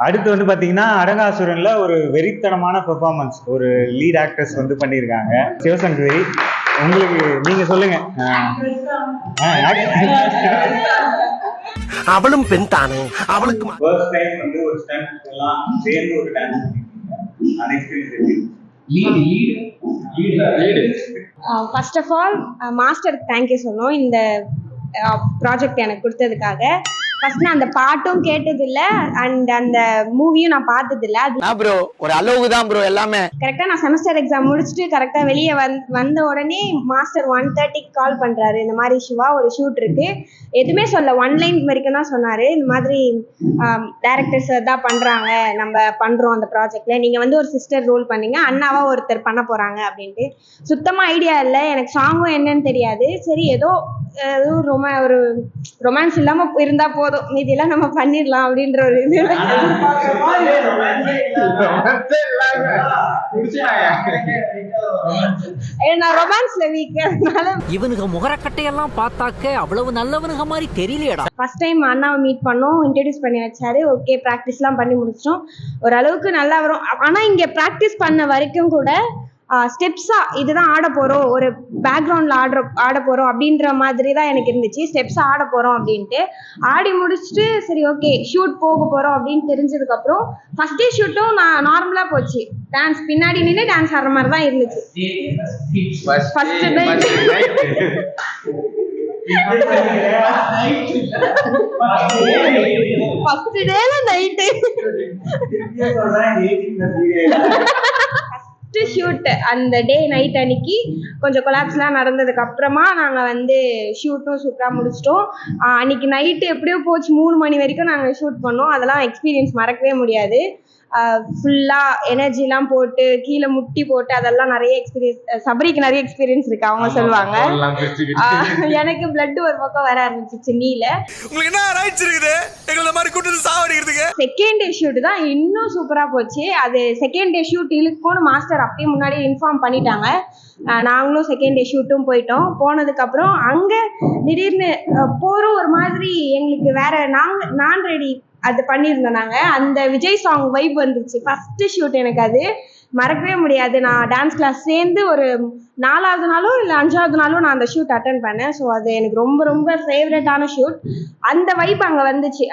அடுத்து வந்து பாத்தீங்கன்னா அடங்காசுரன்ல ஒரு வெறித்தனமான பெர்ஃபார்மன்ஸ் ஒரு லீட் ஆக்டர்ஸ் வந்து பண்ணியிருக்காங்க. சிவசங்கரி, உங்களுக்கு நீங்க சொல்லுங்க. அவளும் பெண் தானே, அவளுக்கு ஃபர்ஸ்ட் டைம் வந்து ஒரு ஸ்டண்ட் எல்லாம் சேர்ந்து ஒரு டான்ஸ் அந்த எக்ஸ்பீரியன்ஸ். ஃபர்ஸ்ட் ஆஃப் ஆல் மாஸ்டருக்கு தேங்க்யூ சொல்லணும் இந்த ப்ராஜெக்ட் எனக்கு கொடுத்ததுக்காக. ஃபர்ஸ்ட் நான் அந்த பாட்டும் கேட்டதில்ல அண்ட் அந்த மூவியும் நான் பார்த்ததில்ல. ப்ரோ ஒரு அளவுக்கு தான் ப்ரோ எல்லாமே. கரெக்டாக நான் செமஸ்டர் எக்ஸாம் முடிச்சுட்டு கரெக்டாக வெளியே வந்த உடனே மாஸ்டர் 1:30 கால் பண்ணுறாரு. இந்த மாதிரி சிவா ஒரு ஷூட் இருக்கு, எதுவுமே சொல்ல, 1 லைன் வரைக்கும் தான் சொன்னார். இந்த மாதிரி டைரக்டர் சார் தான் பண்ணுறாங்க, நம்ம பண்ணுறோம் அந்த ப்ராஜெக்டில், நீங்கள் வந்து ஒரு சிஸ்டர் ரோல் பண்ணீங்க, அண்ணாவா ஒருத்தர் பண்ண போகிறாங்க அப்படின்ட்டு. சுத்தமாக ஐடியா இல்லை, எனக்கு சாங்கும் என்னன்னு தெரியாது. சரி ஏதோ ஒரு ரொமான்ஸ் இல்லாமல் இருந்தால் போதும், மீதியெல்லாம் நம்ம பண்ணிடலாம் அப்படின்ற ஒரு இது. நான் ரொமான்ஸ்ல வீக், அதனால இவனுக்கு முகரக்கட்டையெல்லாம் பார்த்தாக்க அவ்வளவு நல்லவனுங்க மாதிரி தெரியலையடா. ஃபர்ஸ்ட் டைம் அண்ணாவை மீட் பண்ணோம், இன்ட்ரடியூஸ் பண்ணி வச்சாரு. ஓகே, ப்ராக்டிஸ்லாம் பண்ணி முடிச்சிட்டோம், ஓரளவுக்கு நல்லா வரும். ஆனால் இங்கே ப்ராக்டிஸ் பண்ண வரைக்கும் கூட ஸ்டெப்ஸா இதுதான் ஆட போறோம், ஒரு பேக்ரவுண்ட்ல ஆட போறோம் அப்படின்ற மாதிரி தான் எனக்கு இருந்துச்சு. ஸ்டெப்ஸா ஆட போறோம் அப்படின்ட்டு ஆடி முடிச்சுட்டு சரி ஓகே ஷூட் போக போறோம் அப்படின்னு தெரிஞ்சதுக்கு அப்புறம் ஃபர்ஸ்ட் டே ஷூட்டும் நான் நார்மலா போச்சு. டான்ஸ் பின்னாடி நின்று டான்ஸ் ஆடுற மாதிரி தான் இருந்துச்சு. ஃபர்ஸ்ட் டேல நைட்டு ஷூட், அந்த டே நைட் அன்னைக்கு கொஞ்சம் கொலாப்ஸ்லாம் நடந்ததுக்கு அப்புறமா நாங்கள் வந்து ஷூட்டும் சூப்பராக முடிச்சிட்டோம். அன்னைக்கு நைட்டு எப்படியோ போச்சு, 3 மணி வரைக்கும் நாங்கள் ஷூட் பண்ணோம். அதெல்லாம் எக்ஸ்பீரியன்ஸ் மறக்கவே முடியாது. ஃபுல்லாக எனர்ஜிலாம் போட்டு கீழே முட்டி போட்டு அதெல்லாம் நிறைய எக்ஸ்பீரியன்ஸ். சபரிக்கு நிறைய எக்ஸ்பீரியன்ஸ் இருக்கு, அவங்க சொல்லுவாங்க. எனக்கு பிளட் ஒரு பக்கம் வர ஆரம்பிச்சிச்சு நீல. செகண்ட் டே ஷூட் தான் இன்னும் சூப்பரா போச்சு. அது செகண்ட் டே ஷூட் இழுக்கும்னு மாஸ்டர் அப்பயே முன்னாடி இன்ஃபார்ம் பண்ணிட்டாங்க. நாங்களும் செகண்ட் டே ஷூட்டும் போயிட்டோம். போனதுக்கு அப்புறம் அங்க திடீர்னு போறோம், ஒரு மாதிரி எங்களுக்கு வேற நான் ரெடி அது பண்ணியிருந்தோம் நாங்கள். அந்த விஜய் சாங் வைப் வந்துருச்சு ஃபர்ஸ்ட் ஷூட். எனக்கு அது மறக்கவே முடியாது. நான் டான்ஸ் கிளாஸ் சேர்ந்து ஒரு 4வது நாளோ இல்லை 5வது நாளோ நான் அந்த ஷூட் அட்டன் பண்ணேன். ஸோ அது எனக்கு ரொம்ப ரொம்ப ஃபேவரட்டான ஷூட். அந்த வைப் அங்கே வந்துச்சு.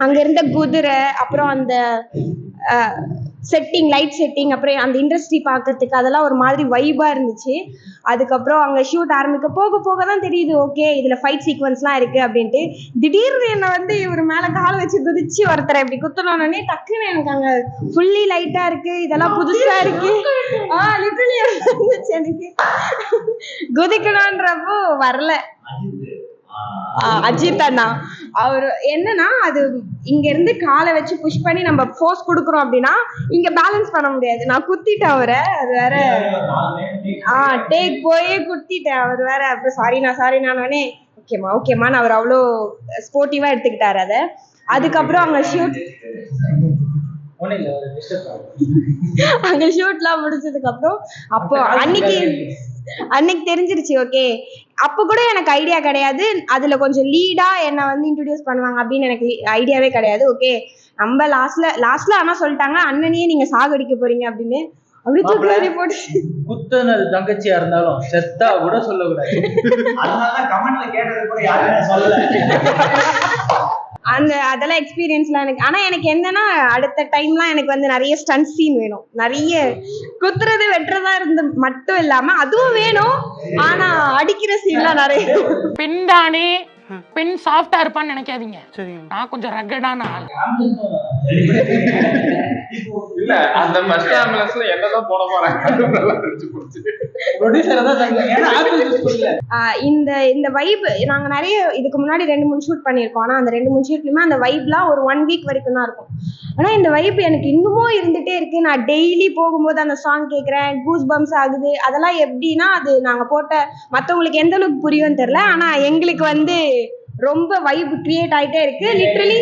அங்கே இருந்த குதிரை, அப்புறம் அந்த செட்டிங், லைட் செட்டிங், அப்புறம் அந்த இண்டஸ்ட்ரி பார்க்கறதுக்கு அதெல்லாம் ஒரு மாதிரி வைபாக இருந்துச்சு. அதுக்கப்புறம் அங்கே ஷூட் ஆரம்பிக்க போக தான் தெரியுது ஓகே இதில் ஃபைட் சீக்வன்ஸ்லாம் இருக்குது அப்படின்ட்டு. திடீர்னு என்னை வந்து இவர் மேலே காலை வச்சு குதிச்சு ஒருத்தரை இப்படி குத்தணுன்னே டக்குன்னு எனக்கு அங்கே ஃபுல்லி லைட்டாக இருக்குது, இதெல்லாம் புதுசாக இருக்குது. லிட்டரலி இருந்துச்சு எனக்கு. குதிக்கணுன்றப்போ வரல. அஜித் அண்ணா அவர் என்னன்னா, அது இங்க இருந்து காலை வச்சு புஷ் பண்ணி நம்ம ஃபோர்ஸ் கொடுக்குறோம் அப்படின்னா இங்க பேலன்ஸ் பண்ண முடியாது. நான் குத்திட்டேன் அவரை, அது வேற டேக் போயே குத்திட்டேன். அவர் வேற அப்புறம் சாரினானே ஓகேம்மான்னு அவர் அவ்வளோ ஸ்போர்ட்டிவா எடுத்துக்கிட்டாரு அதை. அதுக்கப்புறம் அங்க ஷூட்லாம் முடிச்சதுக்கு அப்புறம் அப்போ அன்னைக்கு தெரிஞ்சிருச்சு ஓகே. அப்போ கூட எனக்கு ஐடியா கிடையாது அதுல கொஞ்சம் லீடா என்னை வந்து இன்ட்ரடியூஸ் பண்ணுவாங்க அப்படின்னு எனக்கு ஐடியாவே கிடையாது. ஓகே நம்ம லாஸ்ட்ல ஆனா சொல்லிட்டாங்க அண்ணனையே நீங்க சாகடிக்க போறீங்க அப்படின்னு. அப்படி தூக்கி போட்டு குத்தனது தங்கச்சியா இருந்தாலும் செத்தா கூட சொல்லக்கூடாது. அதெல்லாம் எக்ஸ்பீரியன்ஸ்லாம் எனக்கு. ஆனா எனக்கு என்னன்னா அடுத்த டைம்லாம் எனக்கு வந்து நிறைய ஸ்டன்ட் சீன் வேணும், நிறைய குத்துறது வெட்டுறதா இருந்து மட்டும் இல்லாம அதுவும் வேணும். ஆனா அடிக்கிற சீன்லாம் நிறைய. பெண்தானே பெண் சாஃப்டா இருப்பான்னு நினைக்காதீங்க, நான் கொஞ்சம் ரகடான ஆள். இல்ல அந்த மஸ்ட் ஆம்புலன்ஸ்ல என்னதான் போட போறாங்க. இந்த வைப் நாங்க நிறைய இதுக்கு முன்னாடி 2-3 ஷூட் பண்ணியிருக்கோம். ஆனா அந்த 2-3 ஷூட்லயுமே அந்த வைப்லாம் ஒரு 1 வீக் வரைக்கும் தான் இருக்கும். ஆனா இந்த வைப் எனக்கு இன்னமும் இருந்துட்டே இருக்கு. நான் டெய்லி போகும்போது அந்த சாங் கேட்கறேன், கூஸ் பம்ஸ் ஆகுது. அதெல்லாம் எப்படின்னா அது நாங்க போட்ட மற்றவங்களுக்கு எந்த அளவுக்கு புரியும்னு தெரியல, ஆனா எங்களுக்கு வந்து ரொம்ப வைப் கிரியேட் ஆயிட்டே இருக்கு. லிட்டரலி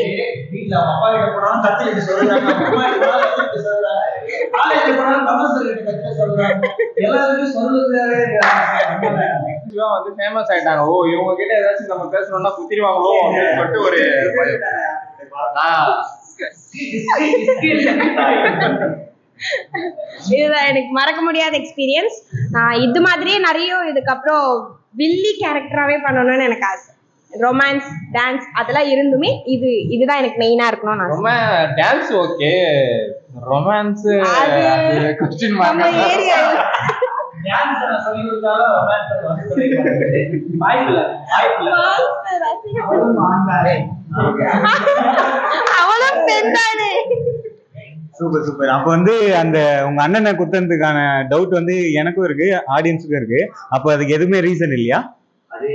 வந்து ஃபேமஸ் ஆயிட்டாங்க. ஓ இவங்க கிட்ட ஏதாச்சும் நம்ம பேசணும்னா குத்திடுவாங்களோ அப்படின்னு சொல்லிட்டு ஒரு இதுதான் எனக்கு மறக்க முடியாத எக்ஸ்பீரியன்ஸ். நான் இது மாதிரியே நிறைய இதுக்கப்புறம் வில்லி கேரக்டராகவே பண்ணணும்னு எனக்கு ஆசை. ரொமான்ஸ், டான்ஸ் அதெல்லாம் இருந்துமே இதுதான் எனக்கு மெயினா இருக்கணும். நான் ரொம்ப டான்ஸ் ஓகே, ரொமான்ஸ் அது கொஸ்டின் நம்ம மார்க். ஏரியா டான்ஸ் நான் சொல்லி கொடுத்தாலும் ரொமான்ஸ் வாய்ப்பில்லை. அவளும் பெண்தானே. Super super. அப்ப வந்து அந்த உங்க அண்ணனை குத்துறதுக்கான டவுட் வந்து எனக்கும் இருக்கு, ஆடியன்ஸுக்கும் இருக்கு. அப்ப அதுக்கு எதுவுமே ரீசன் இல்லையா? அது